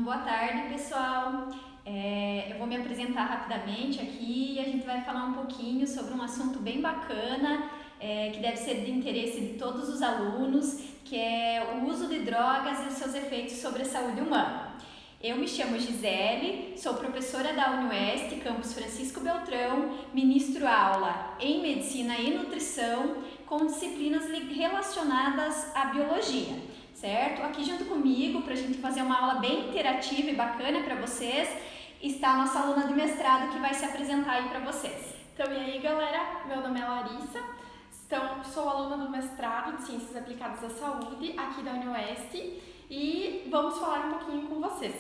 Boa tarde, pessoal. Eu vou me apresentar rapidamente aqui e a gente vai falar um pouquinho sobre um assunto bem bacana, que deve ser de interesse de todos os alunos, que é o uso de drogas e os seus efeitos sobre a saúde humana. Eu me chamo Gisele, sou professora da UniOeste, campus Francisco Beltrão, ministro aula em Medicina e Nutrição, com disciplinas relacionadas à biologia, certo? Aqui junto comigo, para a gente fazer uma aula bem interativa e bacana para vocês, está a nossa aluna de mestrado que vai se apresentar aí para vocês. Então, e aí galera, meu nome é Larissa, sou aluna do mestrado de Ciências Aplicadas à Saúde aqui da UniOeste e vamos falar um pouquinho com vocês.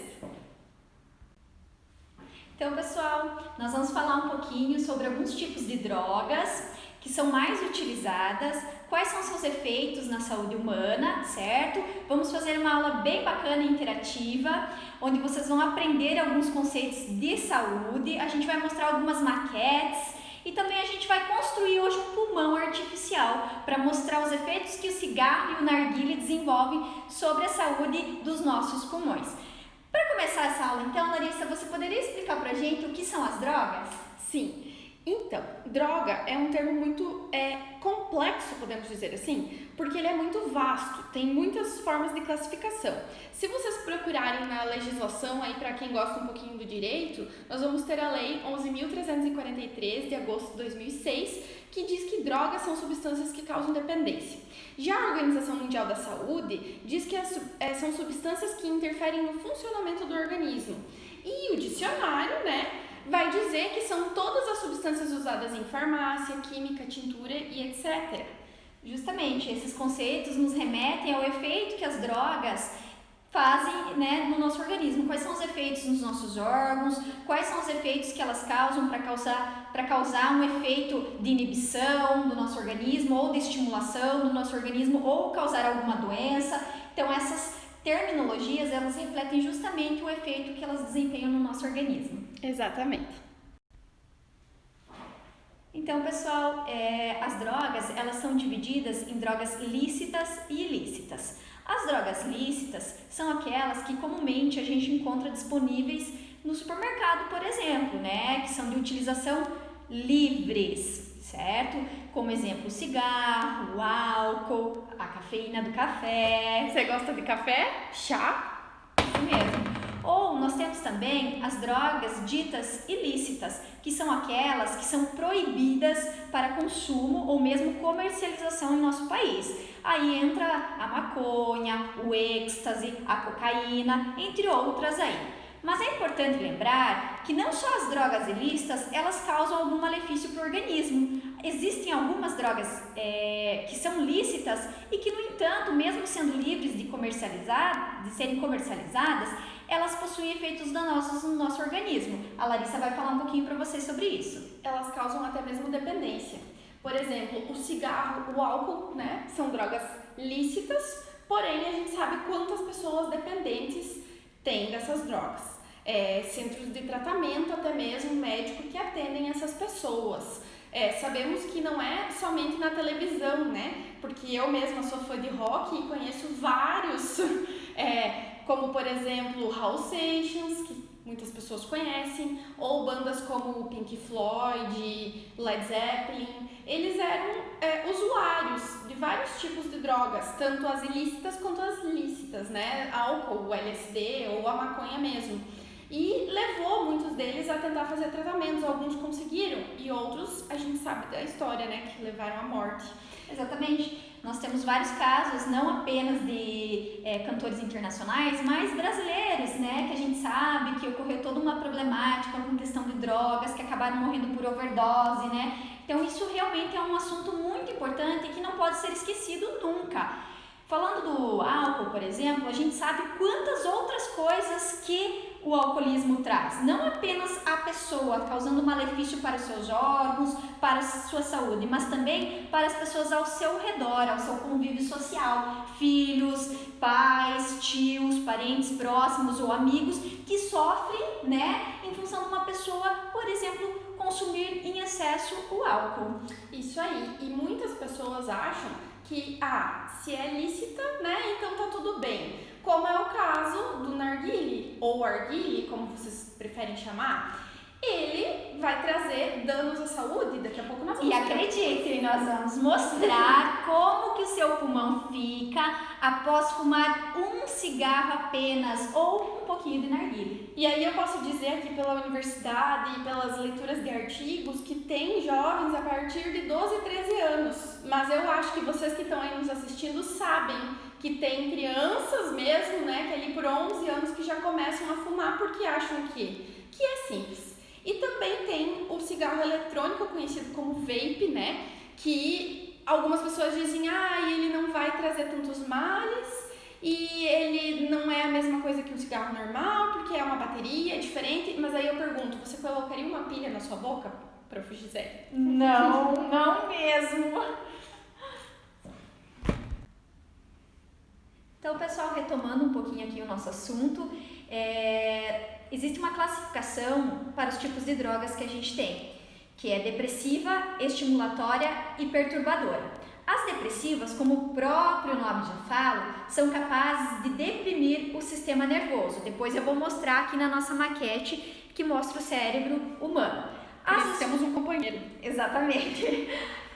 Então, pessoal, nós vamos falar um pouquinho sobre alguns tipos de drogas que são mais utilizadas, quais são seus efeitos na saúde humana, certo? Vamos fazer uma aula bem bacana e interativa, onde vocês vão aprender alguns conceitos de saúde, a gente vai mostrar algumas maquetes e também a gente vai construir hoje um pulmão artificial para mostrar os efeitos que o cigarro e o narguilé desenvolvem sobre a saúde dos nossos pulmões. Para começar essa aula, então, Larissa, você poderia explicar para a gente o que são as drogas? Sim. Então, droga é um termo muito complexo, podemos dizer assim, porque ele é muito vasto, tem muitas formas de classificação. Se vocês procurarem na legislação, aí para quem gosta um pouquinho do direito, nós vamos ter a Lei 11.343, de agosto de 2006, que diz que drogas são substâncias que causam dependência. Já a Organização Mundial da Saúde diz que são substâncias que interferem no funcionamento do organismo. E o dicionário, vai dizer que são todas as substâncias usadas em farmácia, química, tintura e etc. Justamente, esses conceitos nos remetem ao efeito que as drogas fazem, no nosso organismo. Quais são os efeitos nos nossos órgãos, quais são os efeitos que elas causam para causar um efeito de inibição do nosso organismo ou de estimulação do nosso organismo ou causar alguma doença. Então, essas terminologias, elas refletem justamente o efeito que elas desempenham no nosso organismo. Exatamente. Então, pessoal, as drogas, elas são divididas em drogas lícitas e ilícitas. As drogas lícitas são aquelas que comumente a gente encontra disponíveis no supermercado, por exemplo, que são de utilização livres, certo? Como exemplo, o cigarro, o álcool, a cafeína do café. Você gosta de café? Chá? Isso mesmo. Ou nós temos também as drogas ditas ilícitas, que são aquelas que são proibidas para consumo ou mesmo comercialização em nosso país. Aí entra a maconha, o êxtase, a cocaína, entre outras aí. Mas é importante lembrar que não só as drogas ilícitas, elas causam algum malefício para o organismo. Existem algumas drogas que são lícitas e que, no entanto, mesmo sendo livres de serem comercializadas, elas possuem efeitos danosos no nosso organismo. A Larissa vai falar um pouquinho para vocês sobre isso. Elas causam até mesmo dependência. Por exemplo, o cigarro, o álcool, são drogas lícitas, porém a gente sabe quantas pessoas dependentes têm dessas drogas. Centros de tratamento, até mesmo médico que atendem essas pessoas. Sabemos que não é somente na televisão, porque eu mesma sou fã de rock e conheço vários, como por exemplo Hall Sessions, que muitas pessoas conhecem, ou bandas como Pink Floyd, Led Zeppelin. Eles eram usuários de vários tipos de drogas, tanto as ilícitas quanto as lícitas, álcool, o LSD ou a maconha mesmo. E levou muitos deles a tentar fazer tratamentos, alguns conseguiram e outros a gente sabe da história, que levaram à morte. Exatamente. Nós temos vários casos, não apenas de cantores internacionais, mas brasileiros, que a gente sabe que ocorreu toda uma problemática com questão de drogas, que acabaram morrendo por overdose, Então isso realmente é um assunto muito importante e que não pode ser esquecido nunca. Falando do álcool, por exemplo, a gente sabe quantas outras coisas que o alcoolismo traz. Não apenas a pessoa causando malefício para os seus órgãos, para a sua saúde, mas também para as pessoas ao seu redor, ao seu convívio social. Filhos, pais, tios, parentes próximos ou amigos que sofrem, em função de uma pessoa, por exemplo, consumir em excesso o álcool. Isso aí. E muitas pessoas acham que, se é lícita, então tá tudo bem. Como é o caso do narguilé ou arguile, como vocês preferem chamar, ele vai trazer danos à saúde. Daqui a pouco nós vamos E acreditem, nós vamos mostrar como que o seu pulmão fica após fumar um cigarro apenas ou um pouquinho de narguilé. E aí eu posso dizer aqui pela universidade e pelas leituras de artigos que tem jovens a partir de 12, 13 anos. Mas eu acho que vocês que estão aí nos assistindo sabem que tem crianças mesmo, né, que ali por 11 anos que já começam a fumar porque acham que é simples. E também tem o cigarro eletrônico, conhecido como vape, né? Que algumas pessoas dizem, ele não vai trazer tantos males e ele não é a mesma coisa que um cigarro normal, porque é uma bateria, é diferente. Mas aí eu pergunto, você colocaria uma pilha na sua boca, prof. Gisele? Não, não mesmo. Então, pessoal, retomando um pouquinho aqui o nosso assunto, existe uma classificação para os tipos de drogas que a gente tem, que é depressiva, estimulatória e perturbadora. As depressivas, como o próprio nome já fala, são capazes de deprimir o sistema nervoso. Depois eu vou mostrar aqui na nossa maquete que mostra o cérebro humano. Nós temos um companheiro. Exatamente.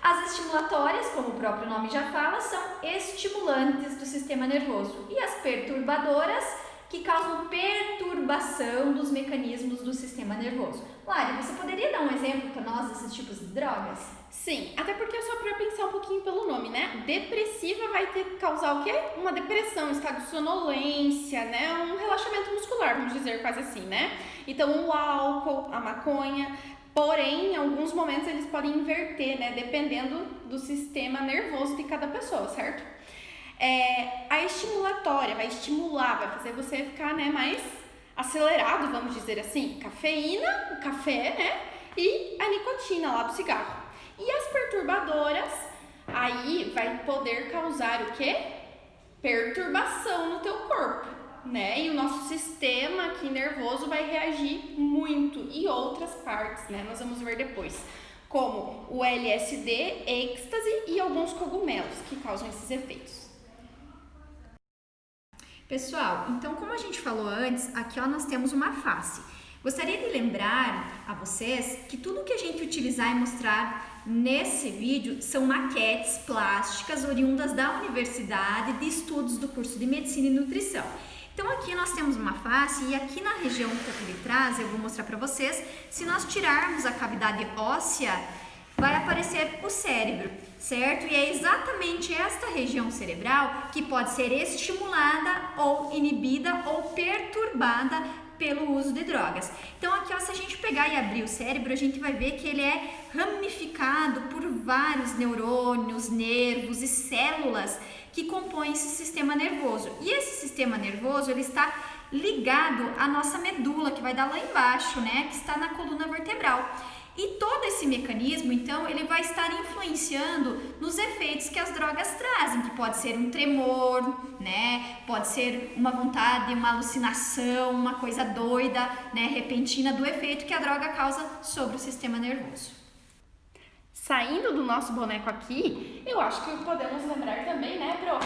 As estimulatórias, como o próprio nome já fala, são estimulantes do sistema nervoso. E as perturbadoras, que causam perturbação dos mecanismos do sistema nervoso. Lari, você poderia dar um exemplo para nós desses tipos de drogas? Sim, até porque só para pensar um pouquinho pelo nome, né? Depressiva vai causar o quê? Uma depressão, estado de sonolência, né? Um relaxamento muscular, vamos dizer quase assim, né? Então o álcool, a maconha, porém, em alguns momentos eles podem inverter, né? Dependendo do sistema nervoso de cada pessoa, certo? A estimulatória vai estimular, vai fazer você ficar, né, mais acelerado, vamos dizer assim. Cafeína, o café, né, e a nicotina lá do cigarro. E as perturbadoras, aí vai poder causar o quê? Perturbação no teu corpo, né? E o nosso sistema aqui nervoso vai reagir muito. E outras partes, né, nós vamos ver depois. Como o LSD, êxtase e alguns cogumelos que causam esses efeitos. Pessoal, então como a gente falou antes, aqui nós temos uma face. Gostaria de lembrar a vocês que tudo que a gente utilizar e mostrar nesse vídeo são maquetes plásticas oriundas da Universidade de Estudos do curso de Medicina e Nutrição. Então aqui nós temos uma face e aqui na região um pouco de trás, eu vou mostrar para vocês, se nós tirarmos a cavidade óssea, vai aparecer o cérebro, certo? E é exatamente esta região cerebral que pode ser estimulada ou inibida ou perturbada pelo uso de drogas. Então aqui, se a gente pegar e abrir o cérebro, a gente vai ver que ele é ramificado por vários neurônios, nervos e células que compõem esse sistema nervoso. E esse sistema nervoso, ele está ligado à nossa medula, que vai dar lá embaixo, né? Que está na coluna vertebral. E todo esse mecanismo, então, ele vai estar influenciando nos efeitos que as drogas trazem, que pode ser um tremor, né? Pode ser uma vontade, uma alucinação, uma coisa doida, né? Repentina do efeito que a droga causa sobre o sistema nervoso. Saindo do nosso boneco aqui, eu acho que podemos lembrar também, né, prof?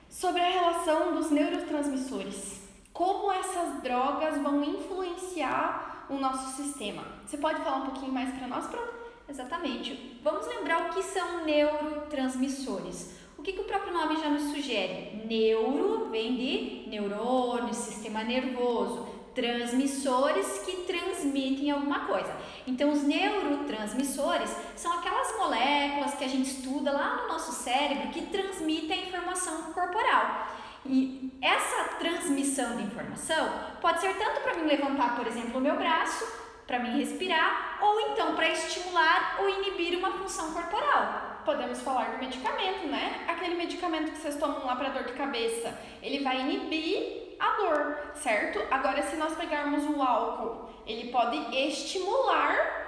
Sobre a relação dos neurotransmissores. Como essas drogas vão influenciar o nosso sistema. Você pode falar um pouquinho mais para nós, Pro? Exatamente. Vamos lembrar o que são neurotransmissores. O que o próprio nome já nos sugere? Neuro vem de neurônio, sistema nervoso. Transmissores que transmitem alguma coisa. Então, os neurotransmissores são aquelas moléculas que a gente estuda lá no nosso cérebro que transmitem a informação corporal. E essa transmissão de informação pode ser tanto para mim levantar, por exemplo, o meu braço, para mim respirar, ou então para estimular ou inibir uma função corporal. Podemos falar do medicamento, né? Aquele medicamento que vocês tomam lá para dor de cabeça, ele vai inibir a dor, certo? Agora, se nós pegarmos o álcool, ele pode estimular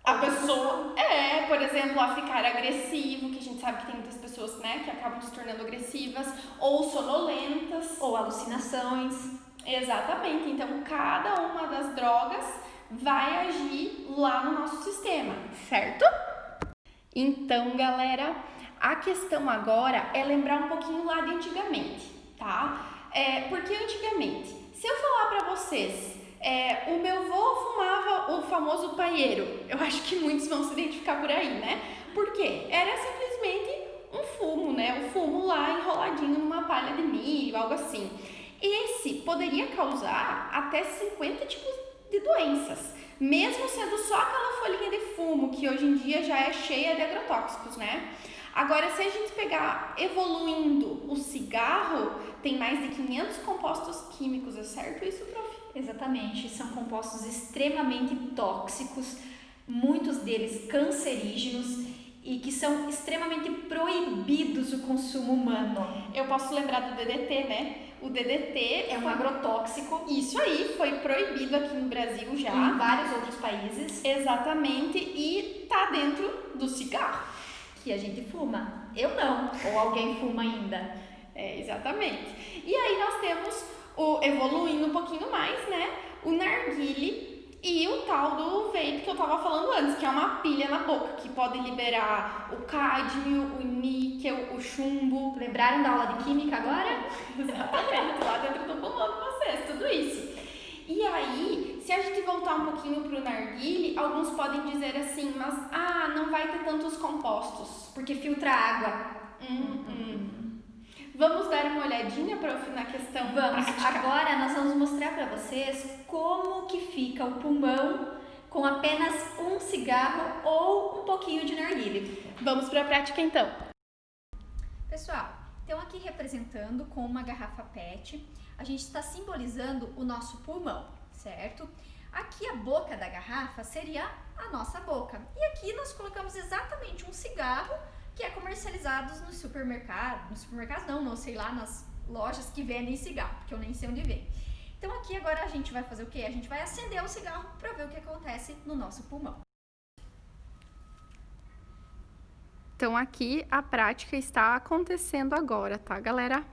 a pessoa, por exemplo, a ficar agressivo, que a gente sabe que tem muitas pessoas, né, que acabam se tornando agressivas, ou sonolentas, ou alucinações. Exatamente. Então, cada uma das drogas vai agir lá no nosso sistema, certo? Então, galera, a questão agora é lembrar um pouquinho lá de antigamente, tá? Porque antigamente, Se eu falar para vocês, o meu avô fumava o famoso paieiro, eu acho que muitos vão se identificar por aí, né? Por quê? Era simplesmente um fumo, né? O fumo lá enroladinho numa palha de milho, algo assim. Esse poderia causar até 50 tipos de doenças, mesmo sendo só aquela folhinha de fumo, que hoje em dia já é cheia de agrotóxicos, né? Agora, se a gente pegar evoluindo o cigarro, tem mais de 500 compostos químicos, é certo isso, prof? Exatamente, são compostos extremamente tóxicos, muitos deles cancerígenos e que são extremamente proibidos o consumo humano. Eu posso lembrar do DDT, né? O DDT é um agrotóxico. Isso aí, foi proibido aqui no Brasil já. Em vários outros países. Exatamente, e tá dentro do cigarro. Que a gente fuma. Eu não, ou alguém fuma ainda. Exatamente. E aí nós temos, evoluindo um pouquinho mais, né? O narguile e o tal do vape que eu tava falando antes, que é uma pilha na boca, que pode liberar o cádmio, o níquel, o chumbo. Lembraram da aula de química agora? Exatamente, lá dentro do pulmão de vocês, tudo isso. E aí, se a gente voltar um pouquinho pro narguile, alguns podem dizer assim, mas não vai ter tantos compostos. Porque filtra água. Vamos dar uma olhadinha, prof, na questão prática? Agora nós vamos mostrar para vocês como que fica o pulmão com apenas um cigarro ou um pouquinho de narguile. Vamos para a prática então. Pessoal, então aqui representando com uma garrafa PET, a gente está simbolizando o nosso pulmão, certo? Aqui a boca da garrafa seria a nossa boca. E aqui nós colocamos exatamente um cigarro que é comercializado no supermercado. No supermercado não sei lá, nas lojas que vendem cigarro, porque eu nem sei onde vem. Então aqui agora a gente vai fazer o quê? A gente vai acender o cigarro para ver o que acontece no nosso pulmão. Então aqui a prática está acontecendo agora, tá, galera?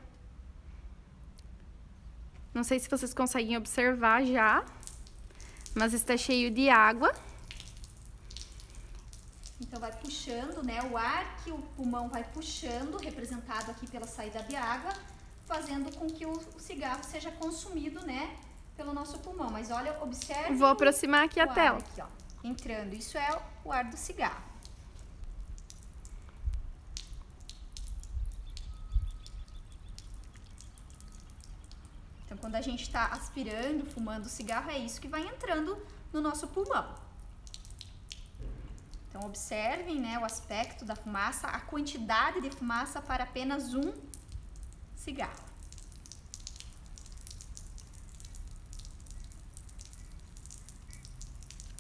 Não sei se vocês conseguem observar já, mas está cheio de água. Então vai puxando, né, o ar que o pulmão vai puxando, representado aqui pela saída de água, fazendo com que o cigarro seja consumido, né, pelo nosso pulmão. Mas olha, observe. Vou aproximar aqui a tela. Aqui, ó, entrando. Isso é o ar do cigarro. Então, quando a gente está aspirando, fumando o cigarro, é isso que vai entrando no nosso pulmão. Então, observem, né, o aspecto da fumaça, a quantidade de fumaça para apenas um cigarro.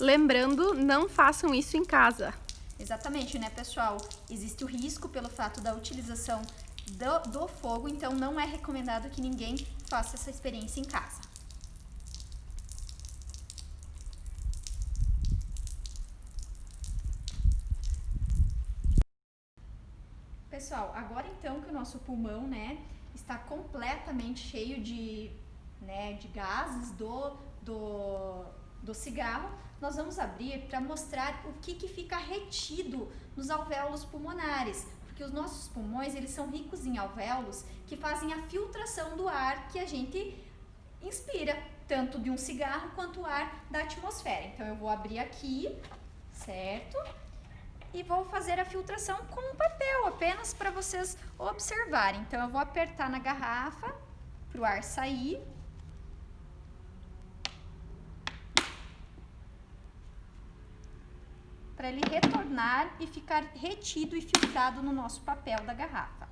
Lembrando, não façam isso em casa. Exatamente, né, pessoal? Existe o risco pelo fato da utilização do fogo, então não é recomendado que ninguém faça essa experiência em casa. Pessoal, agora então que o nosso pulmão, né, está completamente cheio de gases do cigarro, nós vamos abrir para mostrar o que fica retido nos alvéolos pulmonares, porque os nossos pulmões, eles são ricos em alvéolos que fazem a filtração do ar que a gente inspira, tanto de um cigarro quanto o ar da atmosfera. Então eu vou abrir aqui, certo? E vou fazer a filtração com um papel, apenas para vocês observarem. Então, eu vou apertar na garrafa para o ar sair. Para ele retornar e ficar retido e filtrado no nosso papel da garrafa.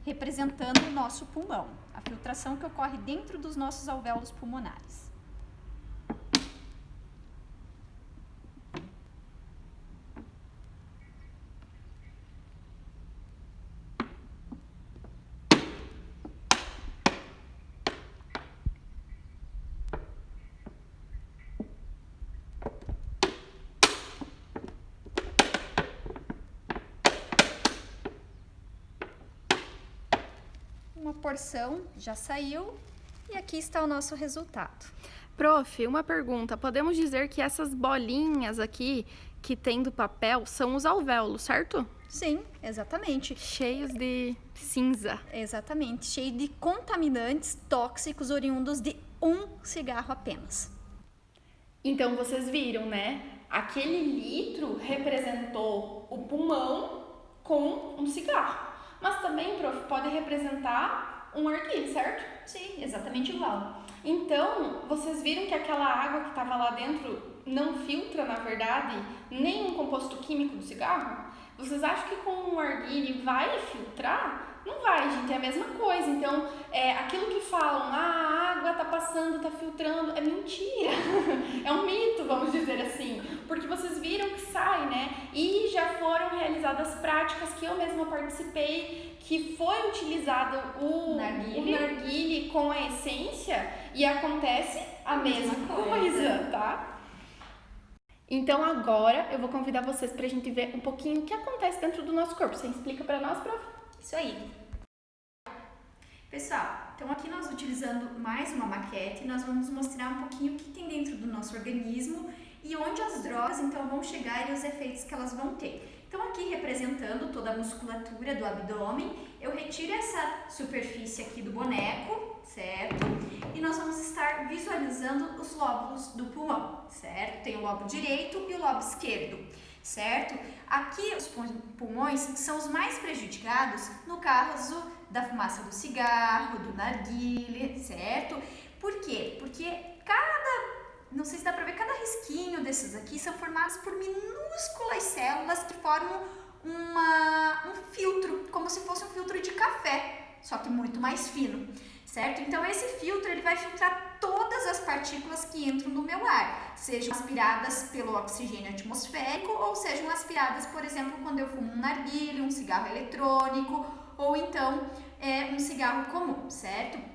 Representando o nosso pulmão, a filtração que ocorre dentro dos nossos alvéolos pulmonares. Uma porção já saiu e aqui está o nosso resultado. Prof, uma pergunta. Podemos dizer que essas bolinhas aqui que tem do papel são os alvéolos, certo? Sim, exatamente. Cheios de cinza. Exatamente, cheio de contaminantes tóxicos oriundos de um cigarro apenas. Então vocês viram, né? Aquele litro representou o pulmão com um cigarro. Mas também, prof, pode representar um narguilé, certo? Sim, exatamente igual. Então, vocês viram que aquela água que estava lá dentro não filtra, na verdade, nenhum composto químico do cigarro? Vocês acham que com o narguilé vai filtrar? Não vai, gente, é a mesma coisa. Então, aquilo que falam, a água tá passando, tá filtrando, é mentira. É um mito, vamos dizer assim. Porque vocês viram que sai, né? E já foram realizadas práticas que eu mesma participei, que foi utilizado o narguilé com a essência e acontece a mesma coisa, tá? Então agora eu vou convidar vocês pra gente ver um pouquinho o que acontece dentro do nosso corpo. Você explica pra nós, prof? Isso aí. Pessoal, então aqui nós utilizando mais uma maquete, nós vamos mostrar um pouquinho o que tem dentro do nosso organismo e onde as drogas então vão chegar e os efeitos que elas vão ter. Então aqui representando toda a musculatura do abdômen, eu retiro essa superfície aqui do boneco, certo? E nós vamos estar visualizando os lóbulos do pulmão, certo? Tem o lobo direito e o lobo esquerdo, certo? Aqui os pulmões são os mais prejudicados no caso da fumaça do cigarro, do narguilé, certo? Por quê? Porque não sei se dá pra ver, cada risquinho desses aqui são formados por minúsculas células que formam um filtro, como se fosse um filtro de café, só que muito mais fino, certo? Então esse filtro ele vai filtrar todas as partículas que entram no meu ar, sejam aspiradas pelo oxigênio atmosférico ou sejam aspiradas, por exemplo, quando eu fumo um narguilé, um cigarro eletrônico ou então um cigarro comum, certo?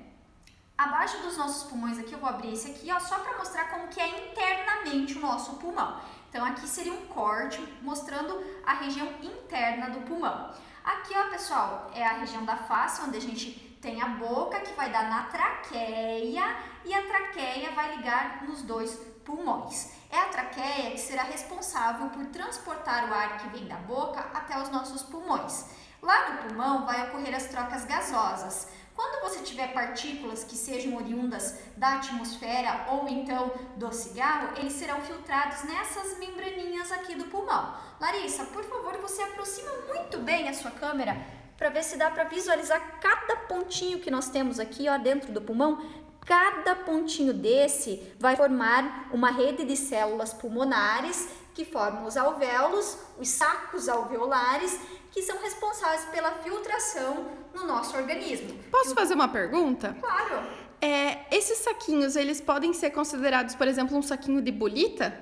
Abaixo dos nossos pulmões aqui, eu vou abrir esse aqui, ó, só para mostrar como que é internamente o nosso pulmão. Então aqui seria um corte mostrando a região interna do pulmão. Aqui, ó, pessoal, é a região da face, onde a gente tem a boca, que vai dar na traqueia, e a traqueia vai ligar nos dois pulmões. É a traqueia que será responsável por transportar o ar que vem da boca até os nossos pulmões. Lá no pulmão vai ocorrer as trocas gasosas. Quando você tiver partículas que sejam oriundas da atmosfera ou então do cigarro, eles serão filtrados nessas membraninhas aqui do pulmão. Larissa, por favor, você aproxima muito bem a sua câmera para ver se dá para visualizar cada pontinho que nós temos aqui, ó, dentro do pulmão. Cada pontinho desse vai formar uma rede de células pulmonares que formam os alvéolos, os sacos alveolares, que são responsáveis pela filtração no nosso organismo. Posso fazer uma pergunta? Claro. Esses saquinhos, eles podem ser considerados, por exemplo, um saquinho de bolita,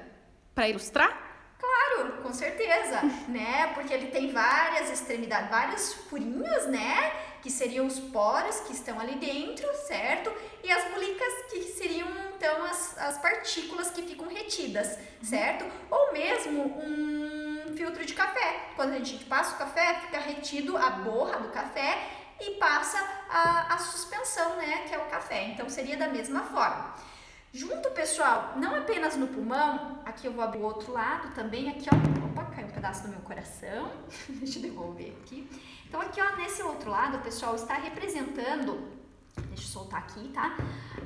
para ilustrar? Claro, com certeza, né? Porque ele tem várias extremidades, vários furinhos, né? Que seriam os poros que estão ali dentro, certo? E as bolicas que seriam, então, as partículas que ficam retidas, certo? Ou mesmo um filtro de café. Quando a gente passa o café, fica retido a borra do café e passa a suspensão, né? Que é o café. Então, seria da mesma forma. Junto, pessoal, não apenas no pulmão, aqui eu vou abrir o outro lado também, aqui ó, opa, caiu um pedaço do meu coração, deixa eu devolver aqui. Então aqui ó, nesse outro lado, pessoal, está representando, deixa eu soltar aqui, tá?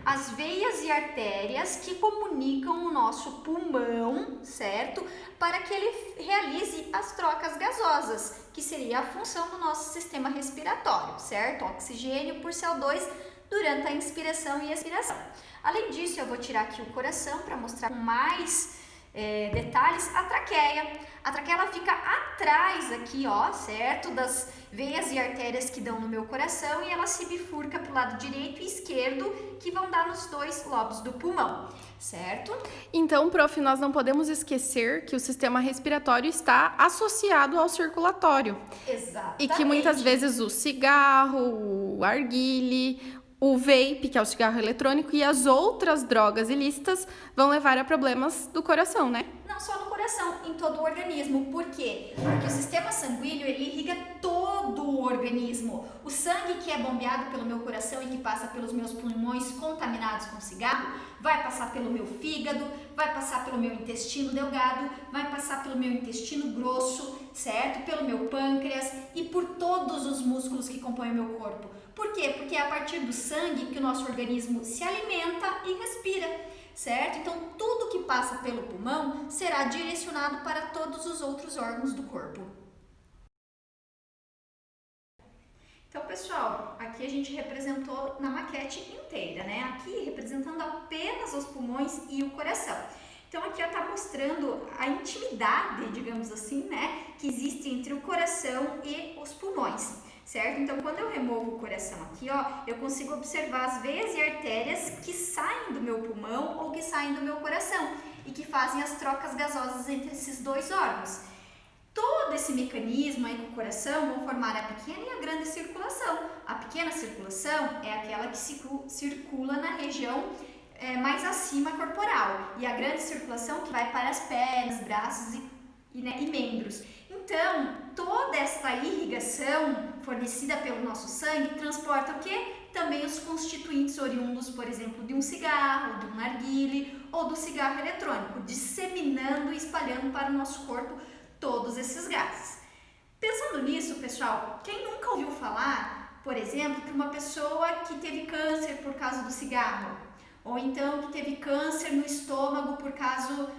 As veias e artérias que comunicam o nosso pulmão, certo? Para que ele realize as trocas gasosas, que seria a função do nosso sistema respiratório, certo? Oxigênio por CO2 durante a inspiração e expiração. Além disso, eu vou tirar aqui o coração para mostrar com mais detalhes a traqueia. A traqueia ela fica atrás aqui, ó, certo? Das veias e artérias que dão no meu coração e ela se bifurca para o lado direito e esquerdo que vão dar nos dois lobos do pulmão, certo? Então, prof, nós não podemos esquecer que o sistema respiratório está associado ao circulatório. Exatamente. E que muitas vezes o cigarro, o narguilé, o vape, que é o cigarro eletrônico, e as outras drogas ilícitas vão levar a problemas do coração, né? Não só no coração, coração, em todo o organismo. Por quê? Porque o sistema sanguíneo, ele irriga todo o organismo. O sangue que é bombeado pelo meu coração e que passa pelos meus pulmões contaminados com cigarro, vai passar pelo meu fígado, vai passar pelo meu intestino delgado, vai passar pelo meu intestino grosso, certo? Pelo meu pâncreas e por todos os músculos que compõem o meu corpo. Por quê? Porque é a partir do sangue que o nosso organismo se alimenta e respira, certo? Então, tudo que passa pelo pulmão será direcionado para todos os outros órgãos do corpo. Então, pessoal, aqui a gente representou na maquete inteira, né? Aqui representando apenas os pulmões e o coração. Então, aqui está mostrando a intimidade, digamos assim, né? Que existe entre o coração e os pulmões, certo? Então, quando eu removo o coração aqui, ó, eu consigo observar as veias e artérias que saem do meu pulmão ou que saem do meu coração e que fazem as trocas gasosas entre esses dois órgãos. Todo esse mecanismo aí com o coração vão formar a pequena e a grande circulação. A pequena circulação é aquela que circula na região mais acima corporal e a grande circulação que vai para as pernas, braços e membros. Então, toda essa irrigação fornecida pelo nosso sangue transporta o quê? Também os constituintes oriundos, por exemplo, de um cigarro, de um narguile ou do cigarro eletrônico, disseminando e espalhando para o nosso corpo todos esses gases. Pensando nisso, pessoal, quem nunca ouviu falar, por exemplo, que uma pessoa que teve câncer por causa do cigarro, ou então que teve câncer no estômago por causa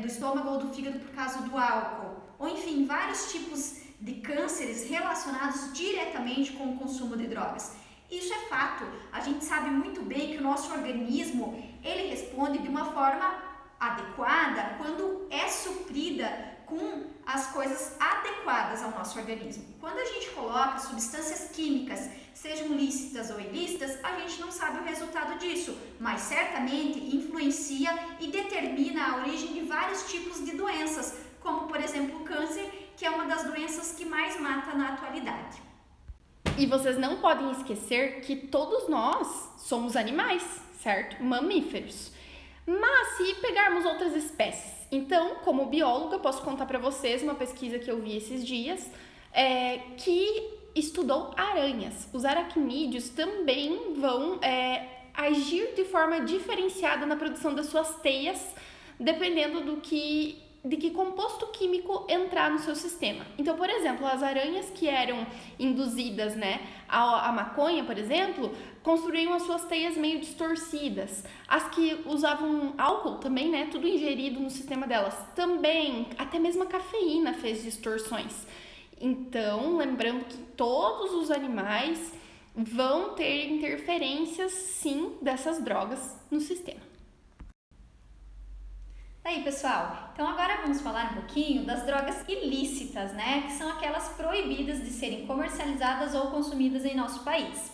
do estômago ou do fígado por causa do álcool, ou enfim, vários tipos de cânceres relacionados diretamente com o consumo de drogas. Isso é fato. A gente sabe muito bem que o nosso organismo, ele responde de uma forma adequada quando é suprida com as coisas adequadas ao nosso organismo. Quando a gente coloca substâncias químicas, sejam lícitas ou ilícitas, a gente não sabe o resultado disso, mas certamente influencia e determina a origem de vários tipos de doenças, como por exemplo o câncer, que é uma das doenças que mais mata na atualidade. E vocês não podem esquecer que todos nós somos animais, certo? Mamíferos. Mas se pegarmos outras espécies, então, como bióloga, posso contar para vocês uma pesquisa que eu vi esses dias que estudou aranhas. Os aracnídeos também vão agir de forma diferenciada na produção das suas teias, dependendo de que composto químico entrar no seu sistema. Então, por exemplo, as aranhas que eram induzidas, à maconha, por exemplo, construíam as suas teias meio distorcidas. As que usavam álcool também, tudo ingerido no sistema delas, também, até mesmo a cafeína fez distorções. Então, lembrando que todos os animais vão ter interferências, sim, dessas drogas no sistema. Aí, pessoal, então agora vamos falar um pouquinho das drogas ilícitas, que são aquelas proibidas de serem comercializadas ou consumidas em nosso país.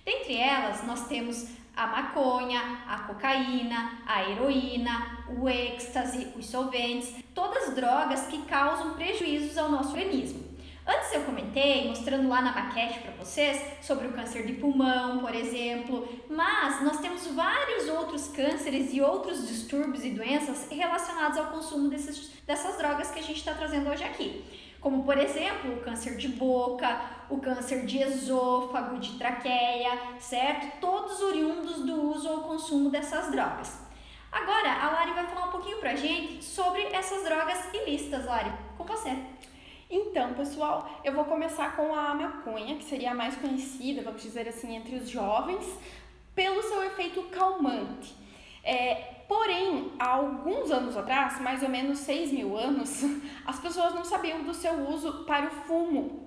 Dentre elas, nós temos a maconha, a cocaína, a heroína, o êxtase, os solventes, todas drogas que causam prejuízos ao nosso organismo. Antes eu comentei, mostrando lá na maquete para vocês, sobre o câncer de pulmão, por exemplo, mas nós temos vários outros cânceres e outros distúrbios e doenças relacionados ao consumo dessas drogas que a gente está trazendo hoje aqui. Como, por exemplo, o câncer de boca, o câncer de esôfago, de traqueia, certo? Todos oriundos do uso ou consumo dessas drogas. Agora, a Lari vai falar um pouquinho pra gente sobre essas drogas ilícitas, Lari. Com você. Então, pessoal, eu vou começar com a maconha, que seria a mais conhecida, vamos dizer assim, entre os jovens, pelo seu efeito calmante. Porém, há alguns anos atrás, mais ou menos 6.000 anos, as pessoas não sabiam do seu uso para o fumo.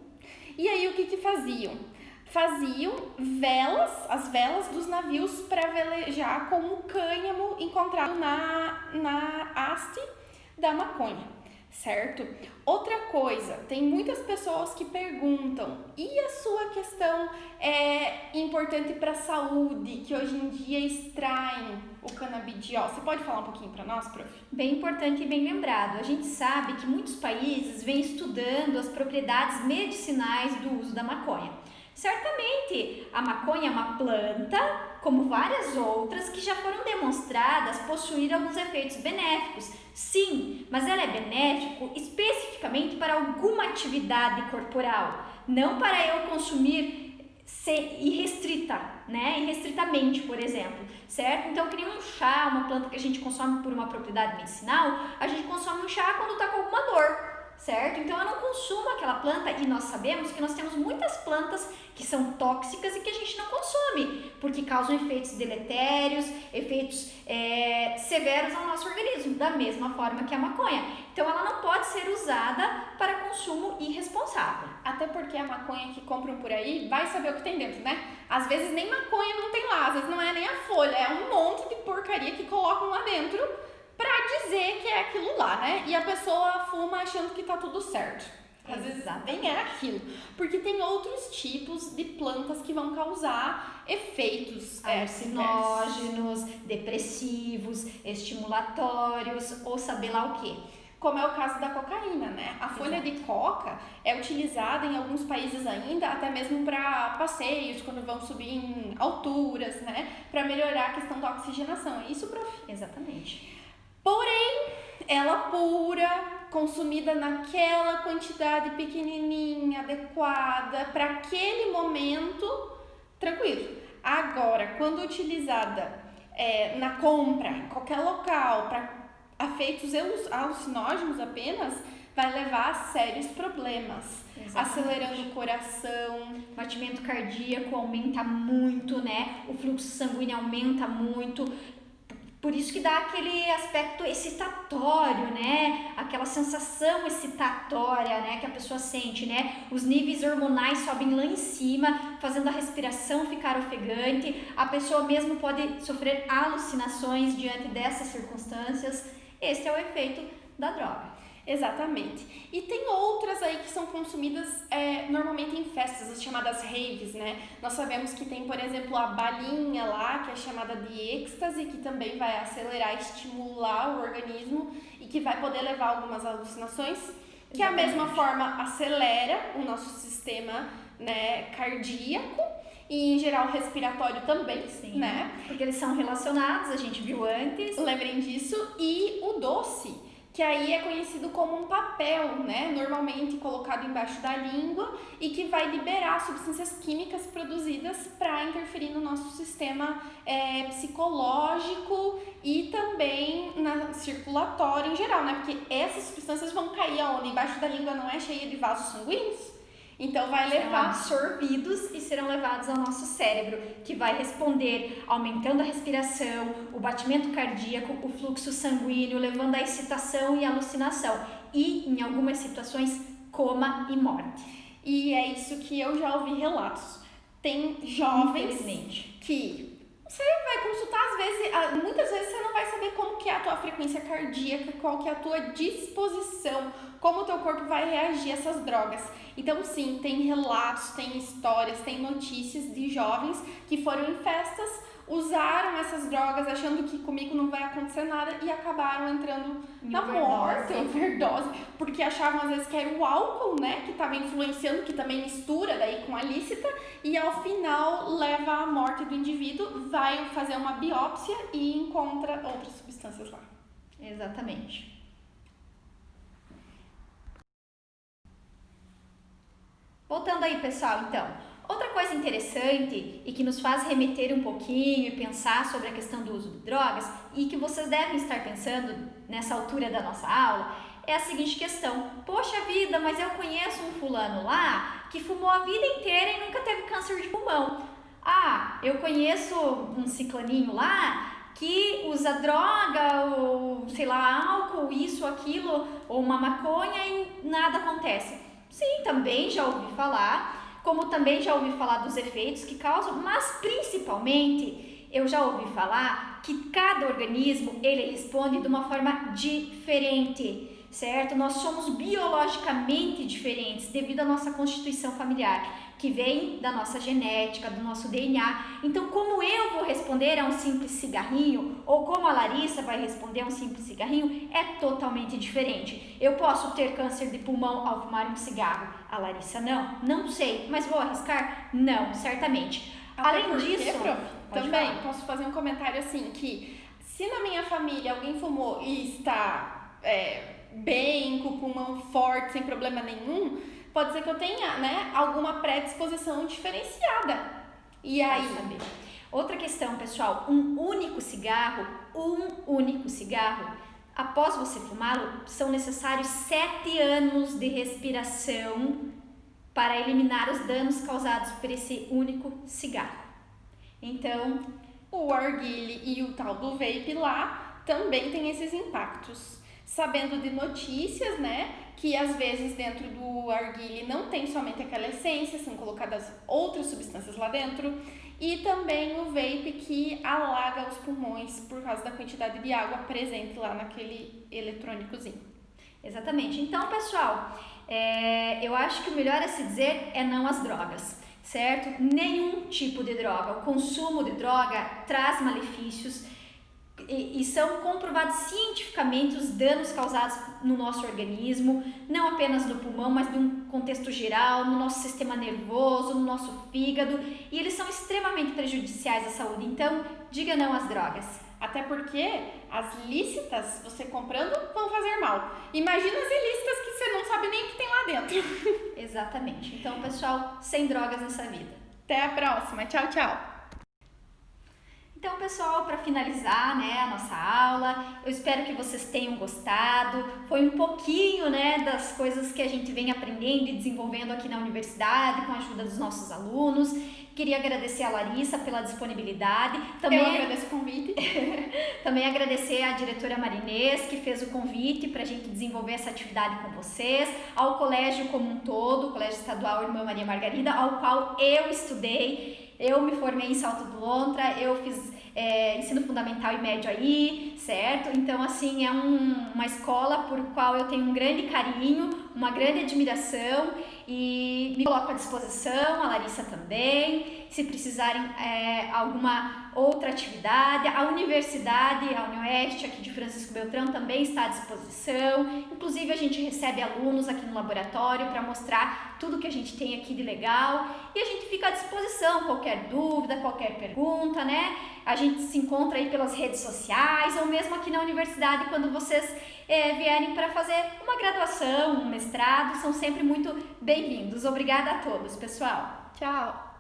E aí, o que faziam? Faziam as velas dos navios para velejar com o cânhamo encontrado na haste da maconha. Certo? Outra coisa, tem muitas pessoas que perguntam, e a sua questão é importante para a saúde, que hoje em dia extraem o canabidiol? Você pode falar um pouquinho para nós, prof? Bem importante e bem lembrado. A gente sabe que muitos países vêm estudando as propriedades medicinais do uso da maconha. Certamente, a maconha é uma planta como várias outras que já foram demonstradas possuir alguns efeitos benéficos. Sim, mas ela é benéfico especificamente para alguma atividade corporal, não para eu consumir irrestrita, né? Irrestritamente, por exemplo, certo? Então, que nem um chá, uma planta que a gente consome por uma propriedade medicinal, a gente consome um chá quando está com alguma dor, certo? Então, eu não consumo aquela planta e nós sabemos que nós temos muitas plantas que são tóxicas e que a gente não consome, porque causam efeitos deletérios, efeitos severos ao nosso organismo, da mesma forma que a maconha. Então, ela não pode ser usada para consumo irresponsável. Até porque a maconha que compram por aí, vai saber o que tem dentro, né? Às vezes nem maconha não tem lá, às vezes não é nem a folha, é um monte de porcaria que colocam lá dentro pra dizer que é aquilo lá, né? E a pessoa fuma achando que tá tudo certo. Às vezes nem é aquilo. Porque tem outros tipos de plantas que vão causar efeitos alucinógenos, depressivos, estimulatórios ou saber lá o quê. Como é o caso da cocaína, né? A folha de coca é utilizada em alguns países ainda, até mesmo para passeios, quando vão subir em alturas, né? Para melhorar a questão da oxigenação. É isso, prof? Exatamente. Porém, ela pura, consumida naquela quantidade pequenininha, adequada, para aquele momento, tranquilo. Agora, quando utilizada na compra, em qualquer local, para efeitos alucinógenos apenas, vai levar a sérios problemas. Exatamente. Acelerando o coração, o batimento cardíaco aumenta muito, né? O fluxo sanguíneo aumenta muito. Por isso que dá aquele aspecto excitatório, né? Aquela sensação excitatória, né? Que a pessoa sente, né? Os níveis hormonais sobem lá em cima, fazendo a respiração ficar ofegante. A pessoa mesmo pode sofrer alucinações diante dessas circunstâncias. Esse é o efeito da droga. Exatamente. E tem outras aí que são consumidas normalmente em festas, as chamadas raves, né? Nós sabemos que tem, por exemplo, a balinha lá, que é chamada de êxtase, que também vai acelerar, estimular o organismo e que vai poder levar a algumas alucinações, que da mesma forma acelera o nosso sistema, né, cardíaco e em geral respiratório também. Sim, né? Porque eles são relacionados, a gente viu antes. Lembrem disso. E o doce, que aí é conhecido como um papel, né? Normalmente colocado embaixo da língua e que vai liberar substâncias químicas produzidas para interferir no nosso sistema psicológico e também na circulatória em geral, né? Porque essas substâncias vão cair aonde? Embaixo da língua não é cheia de vasos sanguíneos? Então vai levar absorvidos e serão levados ao nosso cérebro, que vai responder aumentando a respiração, o batimento cardíaco, o fluxo sanguíneo, levando à excitação e alucinação e, em algumas situações, coma e morte. E é isso que eu já ouvi relatos. Tem jovens que você vai consultar, às vezes, muitas vezes você não vai saber como que é a tua frequência cardíaca, qual que é a tua disposição, como o teu corpo vai reagir a essas drogas. Então, sim, tem relatos, tem histórias, tem notícias de jovens que foram em festas, usaram essas drogas achando que comigo não vai acontecer nada e acabaram entrando na morte, overdose, porque achavam às vezes que era o álcool, né, que estava influenciando, que também mistura daí com a lícita e ao final leva à morte do indivíduo, vai fazer uma biópsia e encontra outras substâncias lá. Exatamente. Voltando aí, pessoal, então, outra coisa interessante e que nos faz remeter um pouquinho e pensar sobre a questão do uso de drogas e que vocês devem estar pensando nessa altura da nossa aula é a seguinte questão: poxa vida, mas eu conheço um fulano lá que fumou a vida inteira e nunca teve câncer de pulmão. Ah, eu conheço um ciclaninho lá que usa droga ou, sei lá, álcool, isso, aquilo, ou uma maconha e nada acontece. Sim, também já ouvi falar, como também já ouvi falar dos efeitos que causam, mas principalmente eu já ouvi falar que cada organismo ele responde de uma forma diferente, certo? Nós somos biologicamente diferentes devido à nossa constituição familiar, que vem da nossa genética, do nosso DNA. Então, como eu vou responder a um simples cigarrinho, ou como a Larissa vai responder a um simples cigarrinho, é totalmente diferente. Eu posso ter câncer de pulmão ao fumar um cigarro. A Larissa não sei, mas vou arriscar? Não, certamente. Até Além porque, disso, prof, pode também falar. posso fazer um comentário assim, que se na minha família alguém fumou e está bem, com o pulmão forte, sem problema nenhum, pode ser que eu tenha, né, alguma predisposição diferenciada. E Vai aí? saber. Outra questão, pessoal, um único cigarro, após você fumá-lo, são necessários 7 anos de respiração para eliminar os danos causados por esse único cigarro. Então, O arguile e o tal do vape lá também tem esses impactos. Sabendo de notícias, né, que às vezes dentro do arguile não tem somente aquela essência, são colocadas outras substâncias lá dentro, e também o vape que alaga os pulmões por causa da quantidade de água presente lá naquele eletrônicozinho. exatamente. Então, pessoal, eu acho que o melhor a se dizer é não às drogas, certo? Nenhum tipo de droga. O consumo de droga traz malefícios e são comprovados cientificamente os danos causados no nosso organismo, não apenas no pulmão, mas num contexto geral, no nosso sistema nervoso, no nosso fígado, e eles são extremamente prejudiciais à saúde. Então, diga não às drogas. Até porque as lícitas, você comprando, vão fazer mal. Imagina as ilícitas que você não sabe nem o que tem lá dentro. Exatamente. Então, pessoal, sem drogas nessa vida. Até a próxima. Tchau, tchau. Então, pessoal, para finalizar, né, a nossa aula, eu espero que vocês tenham gostado. Foi um pouquinho, né, das coisas que a gente vem aprendendo e desenvolvendo aqui na universidade com a ajuda dos nossos alunos. Queria agradecer a Larissa pela disponibilidade. Eu agradeço o convite. Também agradecer à diretora Marinês, que fez o convite para a gente desenvolver essa atividade com vocês, ao colégio como um todo, o Colégio Estadual Irmã Maria Margarida, ao qual eu estudei. Eu me formei em Salto do Lontra, eu fiz ensino fundamental e médio aí, certo? Então, assim, é uma escola por qual eu tenho um grande carinho, uma grande admiração e me coloco à disposição, a Larissa também, se precisarem alguma outra atividade. A universidade, a UniOeste aqui de Francisco Beltrão também está à disposição, inclusive a gente recebe alunos aqui no laboratório para mostrar tudo que a gente tem aqui de legal e a gente fica à disposição, qualquer dúvida, qualquer pergunta, né? A gente se encontra aí pelas redes sociais ou mesmo aqui na universidade quando vocês vierem para fazer uma graduação, um mestrado, são sempre muito bem-vindos. Obrigada a todos, pessoal. Tchau.